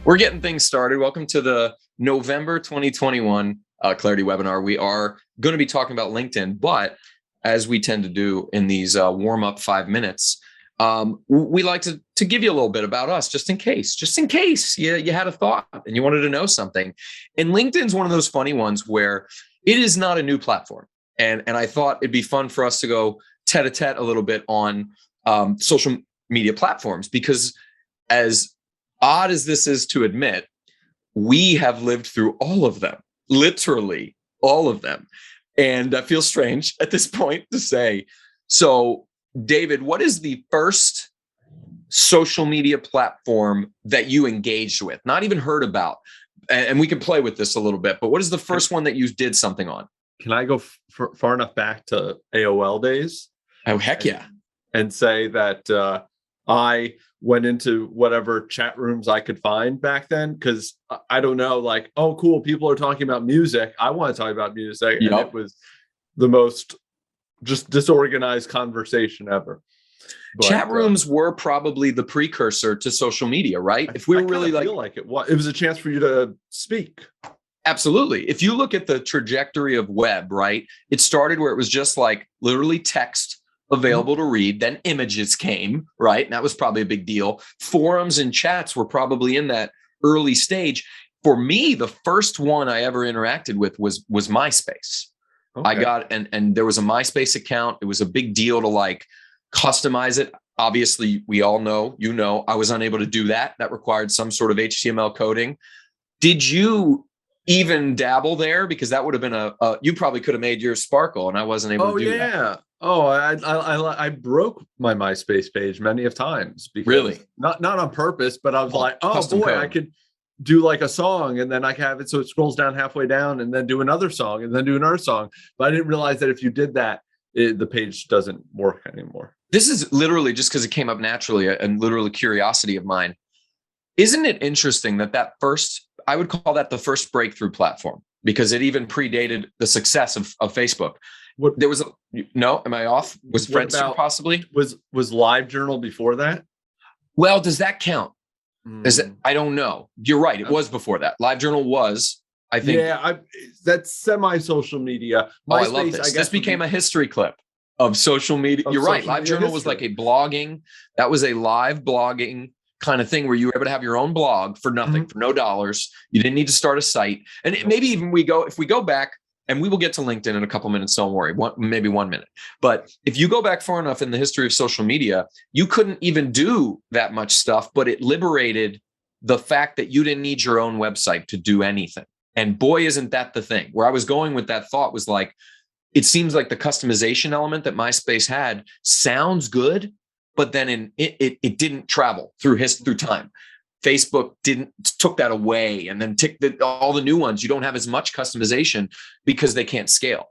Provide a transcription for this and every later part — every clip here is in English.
We're getting things started. Welcome to the November 2021 Clarity webinar. We are going to be talking about LinkedIn, but as we tend to do in these warm-up 5 minutes, we like to give you a little bit about us, just in case you had a thought and you wanted to know something. And LinkedIn's one of those funny ones where it is not a new platform. And I thought it'd be fun for us to go tete-a-tete a little bit on social media platforms, because as odd as this is to admit, we have lived through all of them, literally all of them. And that feels strange at this point to say. So, David, what is the first social media platform that you engaged with? Not even heard about. And we can play with this a little bit, but what is the first one that you did something on? Can I go far enough back to AOL days? Oh, heck yeah. And say that I went into whatever chat rooms I could find back then, because I don't know, like, oh, cool, people are talking about music. I want to talk about music. Yep. And it was the most just disorganized conversation ever. But, chat rooms were probably the precursor to social media, right? If we were really feel like it was a chance for you to speak. Absolutely. If you look at the trajectory of web, right, it started where it was just like literally text available to read, then images came, right? And that was probably a big deal. Forums and chats were probably in that early stage. For me, the first one I ever interacted with was MySpace. Okay. I got, and there was a MySpace account. It was a big deal to like customize it. Obviously, we all know, I was unable to do that. That required some sort of HTML coding. Did you even dabble there? Because that would have been you probably could have made yours sparkle, and I wasn't able to do that. Oh, I broke my MySpace page many of times. Because really? Not on purpose, but I was like, oh boy, code. I could do like a song, and then I can have it so it scrolls down halfway down, and then do another song, and then do another song. But I didn't realize that if you did that, the page doesn't work anymore. This is literally just because it came up naturally, and literally curiosity of mine. Isn't it interesting that first, I would call that the first breakthrough platform, because it even predated the success of Facebook. There was no, am I off? Was Friendster possibly? Was LiveJournal before that? Well, does that count? I don't know. You're right. It was before that. LiveJournal was, I think. Yeah, that's semi-social media. MySpace, I love this. This became a history clip of social media. You're right. LiveJournal was like a blogging. That was a live blogging kind of thing where you were able to have your own blog for nothing, for no dollars. You didn't need to start a site. And maybe even if we go back, and we will get to LinkedIn in a couple minutes, don't worry, maybe 1 minute. But if you go back far enough in the history of social media, you couldn't even do that much stuff, but it liberated the fact that you didn't need your own website to do anything. And boy, isn't that the thing. Where I was going with that thought was like, it seems like the customization element that MySpace had sounds good, but then it didn't travel through time. Facebook took that away, and then all the new ones, you don't have as much customization because they can't scale.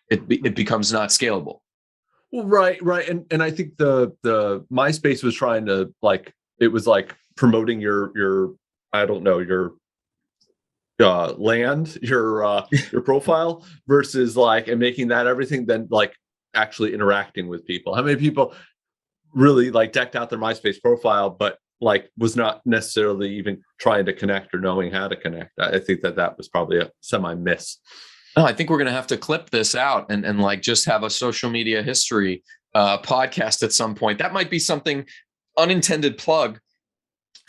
It becomes not scalable. Well, right. And I think the MySpace was trying to it was like promoting your I don't know, your land, your profile, versus and making that everything, then actually interacting with people. How many people really decked out their MySpace profile, but was not necessarily even trying to connect or knowing how to connect? I think that was probably a semi-miss. No, I think we're going to have to clip this out and just have a social media history podcast at some point. That might be something, unintended plug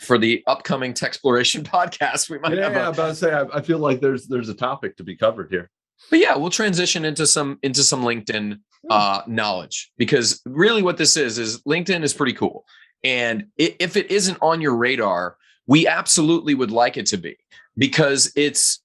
for the upcoming Techsploration podcast. We might have about to say, I feel like there's a topic to be covered here. But yeah, we'll transition into some LinkedIn knowledge, because really what this is LinkedIn is pretty cool. And if it isn't on your radar, we absolutely would like it to be, because it's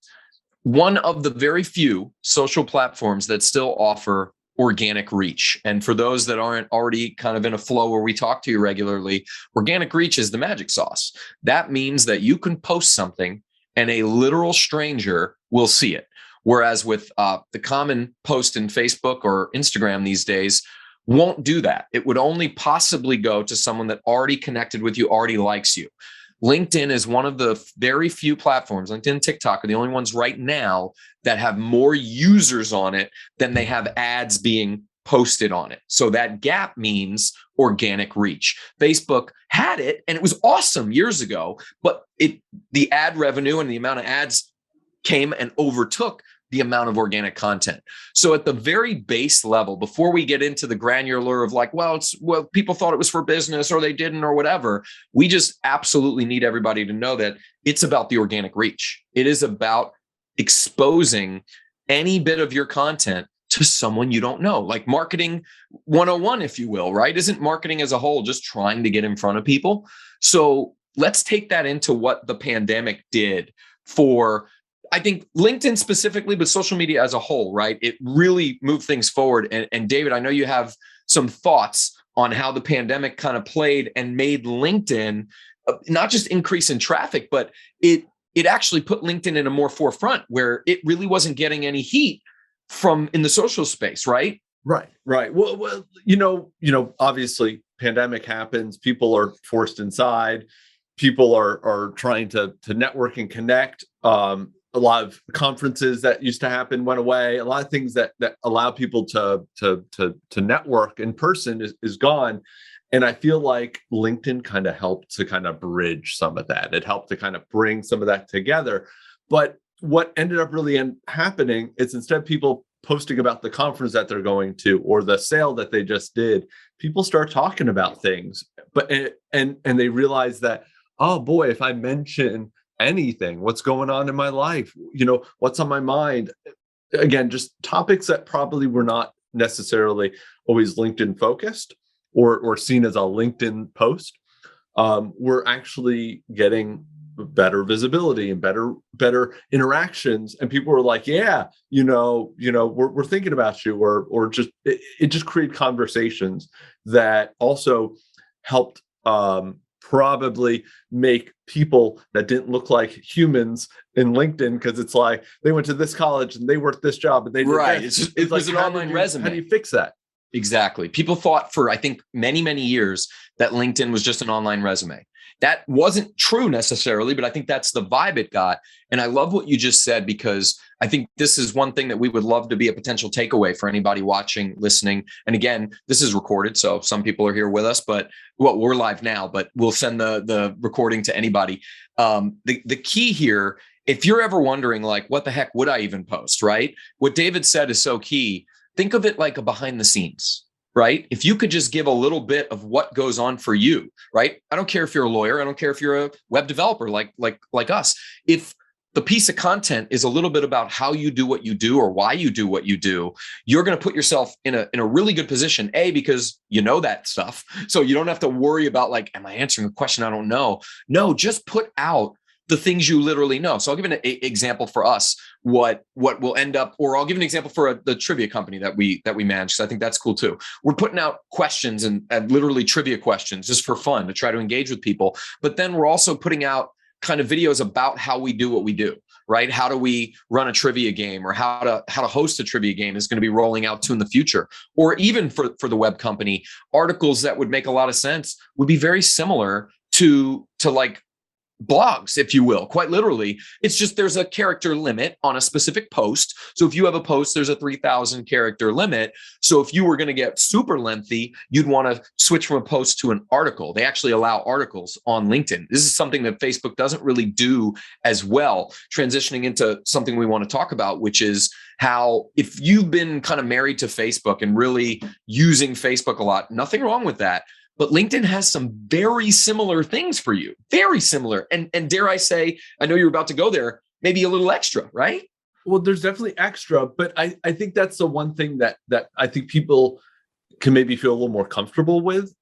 one of the very few social platforms that still offer organic reach. And for those that aren't already kind of in a flow where we talk to you regularly, organic reach is the magic sauce. That means that you can post something and a literal stranger will see it. Whereas with the common post in Facebook or Instagram these days, won't do that. It would only possibly go to someone that already connected with you, already likes you. LinkedIn is one of the very few platforms, LinkedIn and TikTok are the only ones right now that have more users on it than they have ads being posted on it. So that gap means organic reach. Facebook had it and it was awesome years ago, but the ad revenue and the amount of ads came and overtook the amount of organic content. So at the very base level, before we get into the granular of like, well, people thought it was for business or they didn't or whatever, we just absolutely need everybody to know that it's about the organic reach. It is about exposing any bit of your content to someone you don't know, like marketing 101, if you will, right? Isn't marketing as a whole just trying to get in front of people? So let's take that into what the pandemic did for, I think, LinkedIn specifically, but social media as a whole, right? It really moved things forward. And David, I know you have some thoughts on how the pandemic kind of played and made LinkedIn not just increase in traffic, but it actually put LinkedIn in a more forefront where it really wasn't getting any heat from in the social space, right? Right. Well, obviously pandemic happens, people are forced inside, people are trying to network and connect. A lot of conferences that used to happen went away. A lot of things that allow people to network in person is gone. And I feel like LinkedIn kind of helped to kind of bridge some of that. It helped to kind of bring some of that together. But what ended up really happening is instead of people posting about the conference that they're going to or the sale that they just did, people start talking about things. But and they realize that, oh boy, if I mention anything, what's going on in my life, what's on my mind, again, just topics that probably were not necessarily always LinkedIn focused or seen as a LinkedIn post, we're actually getting better visibility and better interactions. And people were like, yeah, we're thinking about you, or just, it just created conversations that also helped probably make people that didn't look like humans in LinkedIn, because it's like they went to this college and they worked this job and they did right. This. It was like, an online resume. How do you fix that? Exactly. People thought for, I think, many, many years that LinkedIn was just an online resume. That wasn't true necessarily, but I think that's the vibe it got. And I love what you just said, because I think this is one thing that we would love to be a potential takeaway for anybody watching, listening. And again, this is recorded, so some people are here with us, but we're live now, but we'll send the recording to anybody. The key here, if you're ever wondering, like, what the heck would I even post, right? What David said is so key. Think of it like a behind the scenes, right? If you could just give a little bit of what goes on for you, right? I don't care if you're a lawyer. I don't care if you're a web developer like us. If the piece of content is a little bit about how you do what you do or why you do what you do, you're going to put yourself in a really good position, because you know that stuff. So you don't have to worry about like, am I answering a question I don't know? No, just put out the things you literally know. So I'll give an example for us, what will end up, or I'll give an example for the trivia company that we manage, because I think that's cool too. We're putting out questions and literally trivia questions just for fun to try to engage with people. But then we're also putting out kind of videos about how we do what we do, right? How do we run a trivia game, or how to host a trivia game is going to be rolling out too in the future. Or even for the web company, articles that would make a lot of sense would be very similar to like blogs, if you will, quite literally. It's just there's a character limit on a specific post. So if you have a post, there's a 3,000 character limit. So if you were going to get super lengthy, you'd want to switch from a post to an article. They actually allow articles on LinkedIn. This is something that Facebook doesn't really do as well. Transitioning into something we want to talk about, which is how, if you've been kind of married to Facebook and really using Facebook a lot, nothing wrong with that. But LinkedIn has some very similar things for you, very similar. And dare I say, I know you're about to go there, maybe a little extra, right? Well, there's definitely extra, but I think that's the one thing that I think people can maybe feel a little more comfortable with,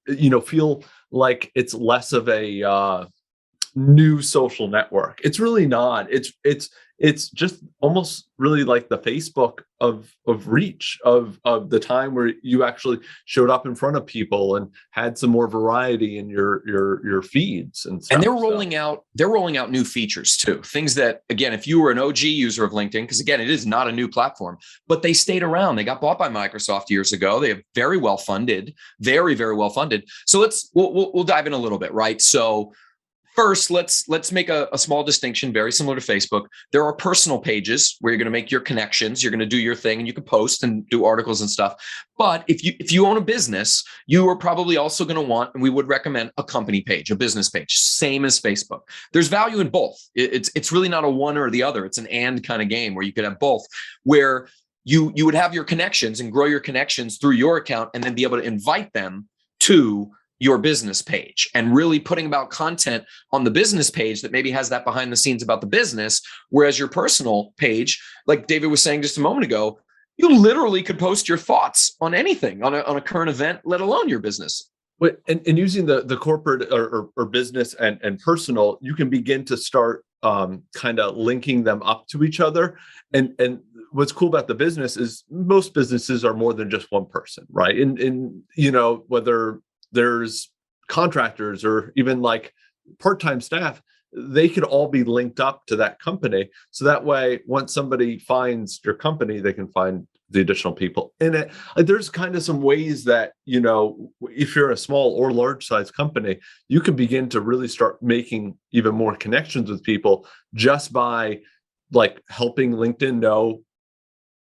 feel like it's less of a new social network. It's really not. It's just almost really like the Facebook of reach of the time where you actually showed up in front of people and had some more variety in your feeds and stuff. And they're rolling out new features too. Things that, again, if you were an OG user of LinkedIn, because again, it is not a new platform, but they stayed around. They got bought by Microsoft years ago. They have very well funded, very, very well funded. So we'll dive in a little bit, right? So first, let's make a small distinction, very similar to Facebook. There are personal pages where you're going to make your connections, you're going to do your thing, and you can post and do articles and stuff. But if you own a business, you are probably also going to want, and we would recommend, a company page, a business page, same as Facebook. There's value in both. It's really not a one or the other. It's an and kind of game where you could have both, where you would have your connections and grow your connections through your account, and then be able to invite them to your business page, and really putting about content on the business page that maybe has that behind the scenes about the business. Whereas your personal page, like David was saying just a moment ago, you literally could post your thoughts on anything, on a current event, let alone your business. And using the corporate or business and personal, you can begin to start kind of linking them up to each other. And what's cool about the business is most businesses are more than just one person, right? And whether there's contractors or even like part-time staff, they could all be linked up to that company. So that way, once somebody finds your company, they can find the additional people in it. There's kind of some ways that, if you're a small or large size company, you can begin to really start making even more connections with people just by like helping LinkedIn know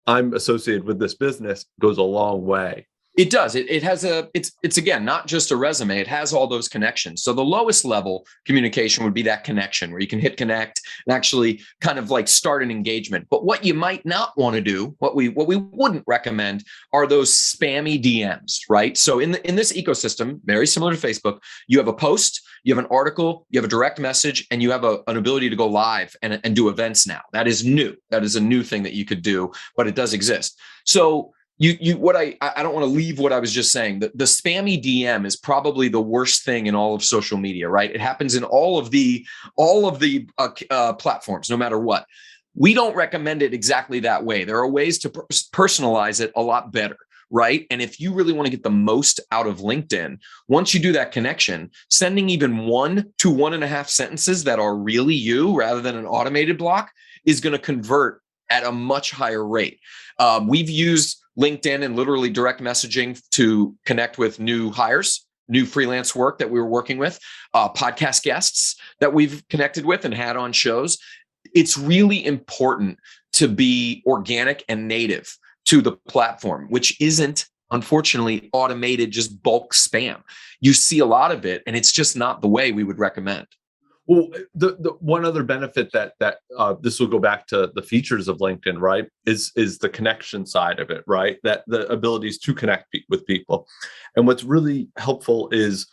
I'm associated with this business. Goes a long way. It does. It's again, not just a resume. It has all those connections. So the lowest level communication would be that connection where you can hit connect and actually kind of like start an engagement. But what you might not want to do, what we wouldn't recommend, are those spammy DMs, right? So in this ecosystem, very similar to Facebook, you have a post, you have an article, you have a direct message, and you have an ability to go live and do events now. That is new. That is a new thing that you could do, but it does exist. So I don't want to leave what I was just saying. The spammy DM is probably the worst thing in all of social media, right? It happens in all of the platforms, no matter what. We don't recommend it exactly that way. There are ways to personalize it a lot better, right? And if you really want to get the most out of LinkedIn, once you do that connection, sending even 1 to 1.5 sentences that are really you rather than an automated block is going to convert at a much higher rate. We've used LinkedIn and literally direct messaging to connect with new hires, new freelance work that we were working with, podcast guests that we've connected with and had on shows. It's really important to be organic and native to the platform, which isn't, unfortunately, automated, just bulk spam. You see a lot of it, and it's just not the way we would recommend. Well, the one other benefit that this will go back to the features of LinkedIn, right, is the connection side of it, right? That the abilities to connect with people. And what's really helpful is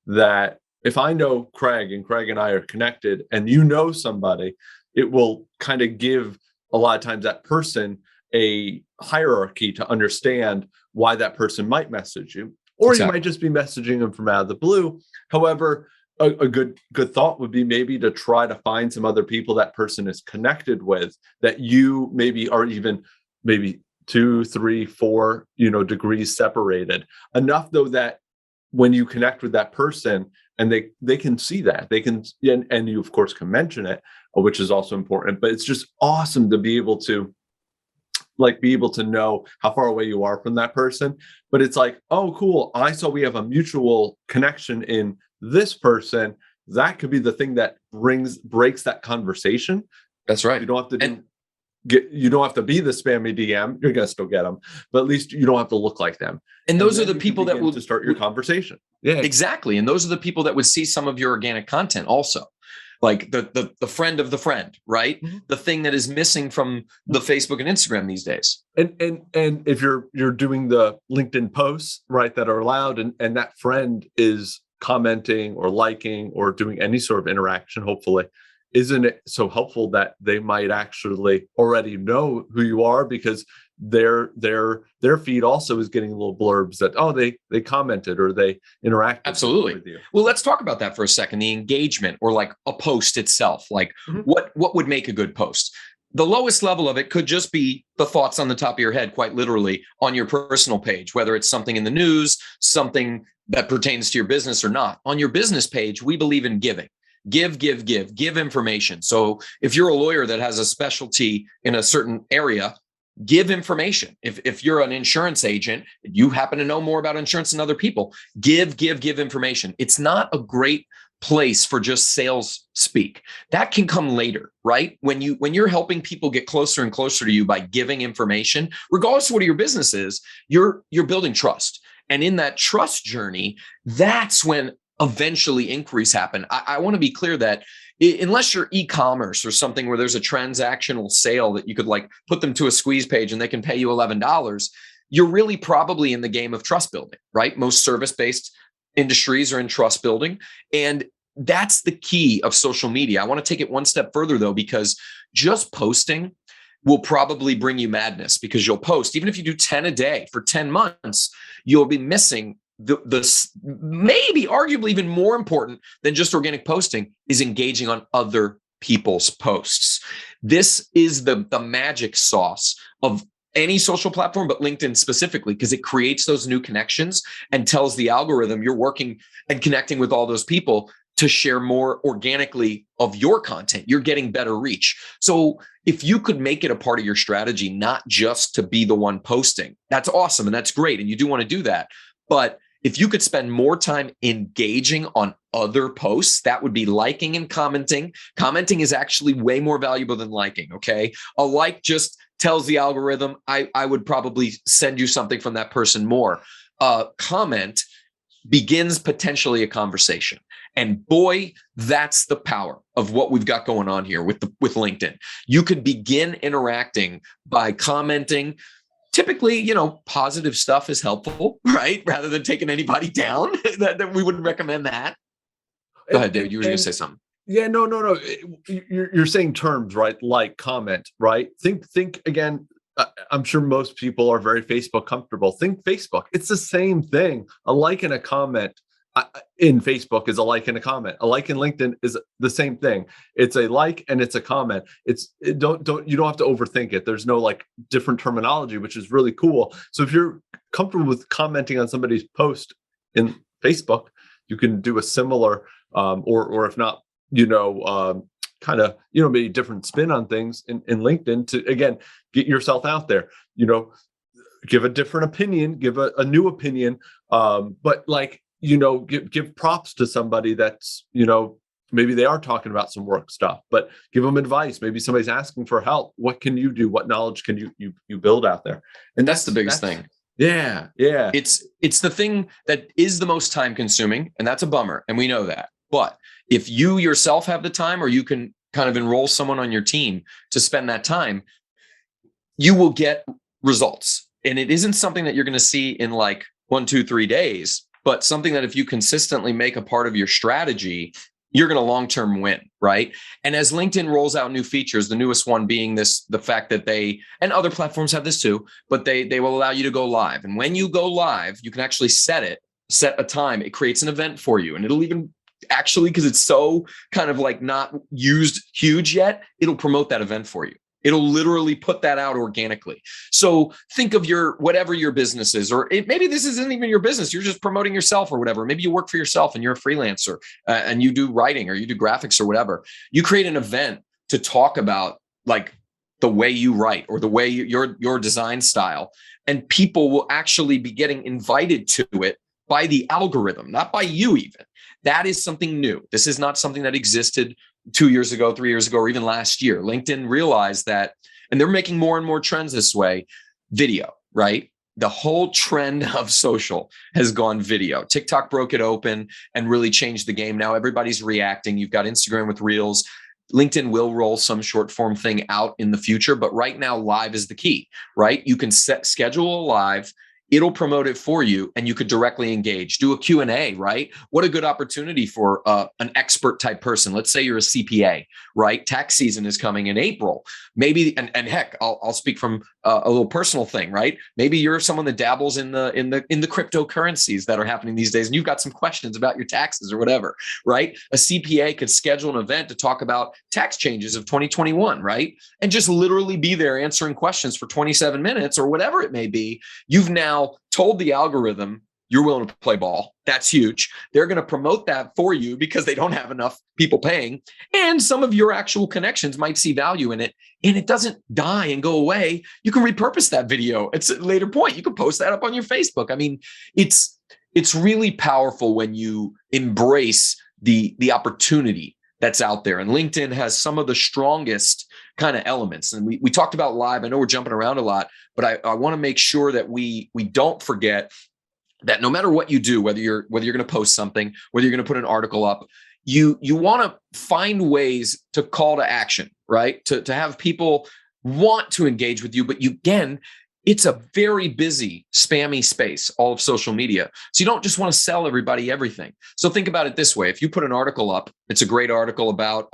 that if I know Craig and Craig and I are connected, and you know somebody, it will kind of give a lot of times that person a hierarchy to understand why that person might message you, or exactly. You might just be messaging them from out of the blue. However, a good thought would be maybe to try to find some other people that person is connected with that you maybe are even maybe 2, 3, 4, degrees separated enough, though, that when you connect with that person and they can see that they can, and you of course can mention it, which is also important, but it's just awesome to be able to know how far away you are from that person. But it's like, oh, cool. I saw we have a mutual connection in this person. That could be the thing that breaks that conversation. That's right. You don't have to you don't have to be the spammy DM. You're gonna still get them, but at least you don't have to look like them. And those are the people that will to start your conversation. Yeah, exactly. And those are the people that would see some of your organic content also. Like the friend of the friend, right? Mm-hmm. The thing that is missing from the Facebook and Instagram these days. And if you're doing the LinkedIn posts, right, that are allowed, and that friend is commenting or liking or doing any sort of interaction, hopefully, isn't it so helpful that they might actually already know who you are, because their feed also is getting little blurbs that, oh, they commented or they interacted. Absolutely. With you. Well, let's talk about that for a second. The engagement, or like a post itself, like mm-hmm. what would make a good post? The lowest level of it could just be the thoughts on the top of your head, quite literally, on your personal page, whether it's something in the news, something that pertains to your business or not. On your business page, we believe in giving. Give information. So if you're a lawyer that has a specialty in a certain area, give information. If you're an insurance agent, you happen to know more about insurance than other people, give information. It's not a great place for just sales speak. That can come later, right? When you're helping people get closer and closer to you by giving information, regardless of what your business is, you're building trust. And in that trust journey, that's when eventually inquiries happen. I want to be clear that unless you're e-commerce or something where there's a transactional sale that you could like put them to a squeeze page and they can pay you $11, you're really probably in the game of trust building, right? Most service-based industries are in trust building. And that's the key of social media. I want to take it one step further though, because just posting will probably bring you madness, because you'll post, even if you do 10 a day for 10 months, you'll be missing the maybe arguably even more important than just organic posting is engaging on other people's posts. This is the magic sauce of any social platform, but LinkedIn specifically, because it creates those new connections and tells the algorithm you're working and connecting with all those people to share more organically of your content. You're getting better reach. So if you could make it a part of your strategy, not just to be the one posting, that's awesome and that's great. And you do want to do that. But if you could spend more time engaging on other posts, that would be liking and commenting. Commenting is actually way more valuable than liking, okay? A like just tells the algorithm, I would probably send you something from that person more. Comment begins potentially a conversation. And boy, that's the power of what we've got going on here with LinkedIn. You could begin interacting by commenting. Typically, positive stuff is helpful, right? Rather than taking anybody down, that we wouldn't recommend that. Go ahead, David. You were going to say something. Yeah, no. You're saying terms, right? Like comment, right? Think again. I'm sure most people are very Facebook comfortable. Think Facebook. It's the same thing. A like and a comment in Facebook is a like and a comment. A like in LinkedIn is the same thing. It's a like and it's a comment. You don't have to overthink it. There's no like different terminology, which is really cool. So if you're comfortable with commenting on somebody's post in Facebook, you can do a similar or if not, kind of, maybe different spin on things in LinkedIn to, again, get yourself out there, give a different opinion, give a new opinion, but like, give props to somebody that's, maybe they are talking about some work stuff, but give them advice. Maybe somebody's asking for help. What can you do? What knowledge can you build out there? And that's the biggest thing. Yeah. It's the thing that is the most time consuming, and that's a bummer. And we know that. But if you yourself have the time, or you can kind of enroll someone on your team to spend that time, you will get results. And it isn't something that you're going to see in like 1, 2, 3 days, but something that if you consistently make a part of your strategy, you're going to long-term win, right? And as LinkedIn rolls out new features, the newest one being the fact that and other platforms have this too, but they will allow you to go live. And when you go live, you can actually set a time. It creates an event for you, and it'll even actually, because it's so kind of like not used huge yet, it'll promote that event for you. It'll literally put that out organically. So think of whatever your business is, or maybe this isn't even your business. You're just promoting yourself or whatever. Maybe you work for yourself and you're a freelancer and you do writing or you do graphics or whatever. You create an event to talk about like the way you write or the way your design style, and people will actually be getting invited to it by the algorithm, not by you even. That is something new. This is not something that existed 2 years ago, 3 years ago, or even last year. LinkedIn realized that, and they're making more and more trends this way. Video, right? The whole trend of social has gone video. TikTok broke it open and really changed the game. Now everybody's reacting. You've got Instagram with Reels. LinkedIn will roll some short form thing out in the future, but right now live is the key, right? You can schedule a live. It'll promote it for you, and you could directly engage. Do a Q&A, right? What a good opportunity for an expert type person. Let's say you're a CPA, right? Tax season is coming in April. Maybe, and heck, I'll speak from a little personal thing, right? Maybe you're someone that dabbles in the cryptocurrencies that are happening these days, and you've got some questions about your taxes or whatever, right? A CPA could schedule an event to talk about tax changes of 2021, right? And just literally be there answering questions for 27 minutes or whatever it may be. You've now told the algorithm you're willing to play ball. That's huge. They're going to promote that for you because they don't have enough people paying. And some of your actual connections might see value in it, and it doesn't die and go away. You can repurpose that video at a later point. You can post that up on your Facebook. I mean, it's really powerful when you embrace the opportunity that's out there. And LinkedIn has some of the strongest kind of elements. And we talked about live. I know we're jumping around a lot, but I want to make sure that we don't forget that no matter what you do, whether you're going to post something, whether you're going to put an article up, you want to find ways to call to action, right? To have people want to engage with you, but it's a very busy, spammy space, all of social media. So you don't just want to sell everybody everything. So think about it this way. If you put an article up, it's a great article about,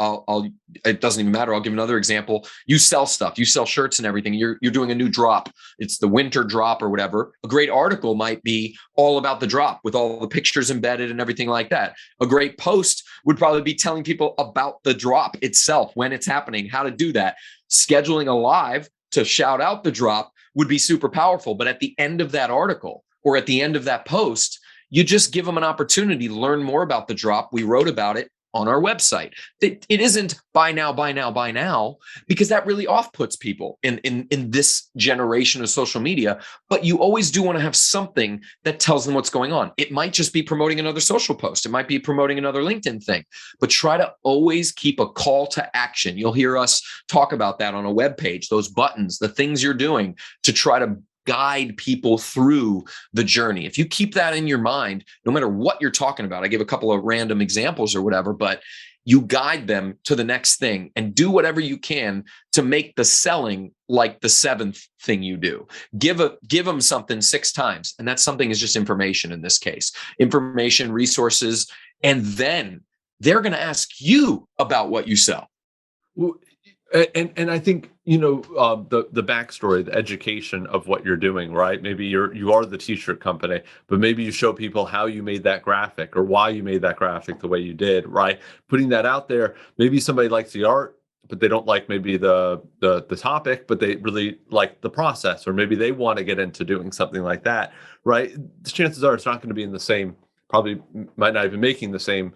it doesn't even matter. I'll give another example. You sell stuff, you sell shirts and everything. You're doing a new drop. It's the winter drop or whatever. A great article might be all about the drop with all the pictures embedded and everything like that. A great post would probably be telling people about the drop itself, when it's happening, how to do that. Scheduling a live to shout out the drop would be super powerful. But at the end of that article or at the end of that post, you just give them an opportunity to learn more about the drop. We wrote about it on our website. It isn't buy now, because that really off-puts people in this generation of social media. But you always do want to have something that tells them what's going on. It might just be promoting another social post. It might be promoting another LinkedIn thing, but try to always keep a call to action. You'll hear us talk about that on a web page, those buttons, the things you're doing to try to guide people through the journey. If you keep that in your mind, no matter what you're talking about, I give a couple of random examples or whatever, but you guide them to the next thing and do whatever you can to make the selling like the seventh thing you do. Give them something 6 times. And that something is just information in this case, information, resources, and then they're going to ask you about what you sell. Well, and I think, the backstory, the education of what you're doing, right? Maybe you are the t-shirt company, but maybe you show people how you made that graphic or why you made that graphic the way you did, right? Putting that out there. Maybe somebody likes the art, but they don't like maybe the topic, but they really like the process, or maybe they want to get into doing something like that, right? The chances are it's not going to be in the same, probably might not even making the same,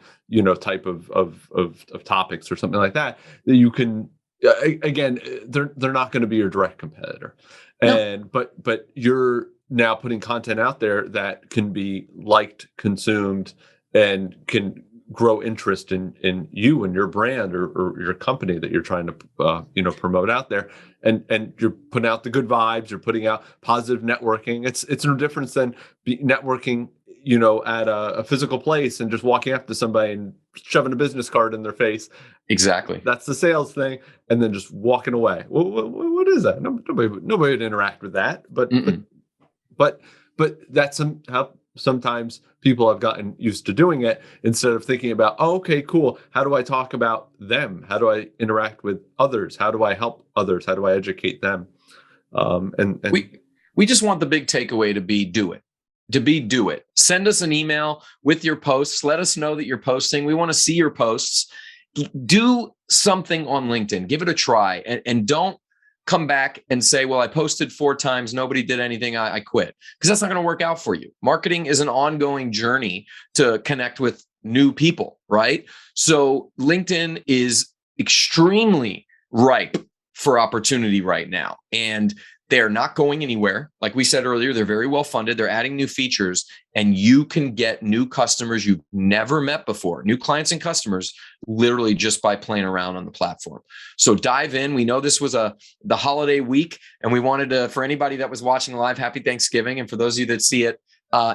type of topics or something like that you can. Again, they're not going to be your direct competitor, and no. but you're now putting content out there that can be liked, consumed, and can grow interest in you and your brand or your company that you're trying to promote out there, and you're putting out the good vibes, you're putting out positive networking. It's no difference than networking at a physical place and just walking up to somebody and shoving a business card in their face. Exactly. That's the sales thing. And then just walking away. What is that? Nobody would interact with that. But that's how sometimes people have gotten used to doing it instead of thinking about, oh, okay, cool. How do I talk about them? How do I interact with others? How do I help others? How do I educate them? And we just want the big takeaway to be do it. Do it. Send us an email with your posts. Let us know that you're posting. We want to see your posts. Do something on LinkedIn. Give it a try, and don't come back and say, well, I posted 4 times. Nobody did anything. I quit, because that's not going to work out for you. Marketing is an ongoing journey to connect with new people, right? So LinkedIn is extremely ripe for opportunity right now. And they're not going anywhere. Like we said earlier, they're very well funded. They're adding new features, and you can get new customers you've never met before, new clients and customers, literally just by playing around on the platform. So dive in. We know this was the holiday week, and we wanted to, for anybody that was watching live, happy Thanksgiving. And for those of you that see it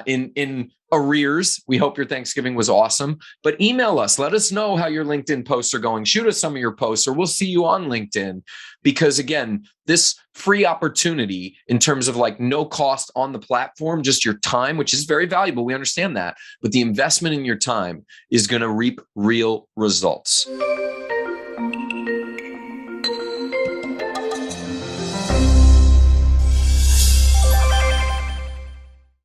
in arrears, we hope your Thanksgiving was awesome. But email us, let us know how your LinkedIn posts are going. Shoot us some of your posts, or we'll see you on LinkedIn. Because again, this free opportunity in terms of like no cost on the platform, just your time, which is very valuable. We understand that, but the investment in your time is going to reap real results.